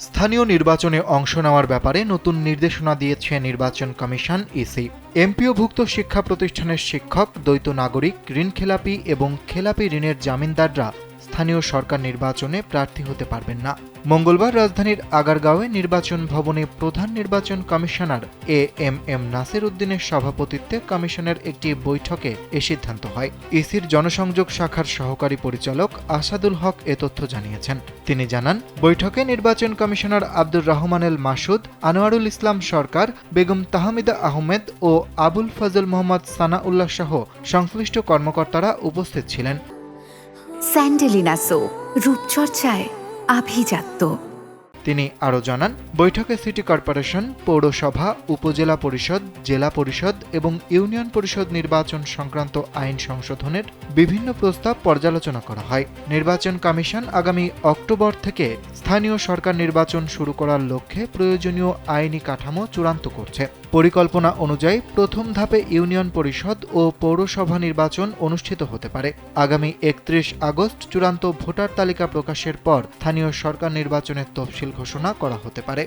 স্থানীয় নির্বাচনে অংশ নেওয়ার ব্যাপারে নতুন নির্দেশনা দিয়েছে নির্বাচন কমিশন ইসি। এমপিওভুক্ত শিক্ষা প্রতিষ্ঠানের শিক্ষক, দ্বৈত নাগরিক, ঋণখেলাপি এবং খেলাপি ঋণের জামিনদাররা স্থানীয় সরকার নির্বাচনে প্রার্থী হতে পারবেন না। মঙ্গলবার রাজধানীর আগারগাঁওয়ে নির্বাচন ভবনে প্রধান নির্বাচন কমিশনার এএমএম নাসির উদ্দিনের সভাপতিত্বে কমিশনের একটি বৈঠকে এ সিদ্ধান্ত হয়। ইসির জনসংযোগ শাখার সহকারী পরিচালক আসাদুল হক এ তথ্য জানিয়েছেন। তিনি জানান, বৈঠকে নির্বাচন কমিশনার আব্দুর রহমানেল মাসুদ, আনোয়ারুল ইসলাম সরকার, বেগম তাহমিদা আহমেদ ও আবুল ফজল মোহাম্মদ সানাউল্লাহ সহ সংশ্লিষ্ট কর্মকর্তারা উপস্থিত ছিলেন। স্যান্ডেলিনা সো, রূপচর্চায় আভিজাত্য। তিনি আরও জানান, বৈঠকে সিটি কর্পোরেশন, পৌরসভা, উপজেলা পরিষদ, জেলা পরিষদ এবং ইউনিয়ন পরিষদ নির্বাচন সংক্রান্ত আইন সংশোধনের বিভিন্ন প্রস্তাব পর্যালোচনা করা হয়। নির্বাচন কমিশন আগামী অক্টোবর থেকে স্থানীয় সরকার নির্বাচন শুরু করার লক্ষ্যে প্রয়োজনীয় আইনি কাঠামো চূড়ান্ত করছে। পরিকল্পনা অনুযায়ী প্রথম ধাপে ইউনিয়ন পরিষদ ও পৌরসভা নির্বাচন অনুষ্ঠিত হতে পারে। আগামী ৩১ আগস্ট চূড়ান্ত ভোটার তালিকা প্রকাশের পর স্থানীয় সরকার নির্বাচনের তফসিল ঘোষণা করা হতে পারে।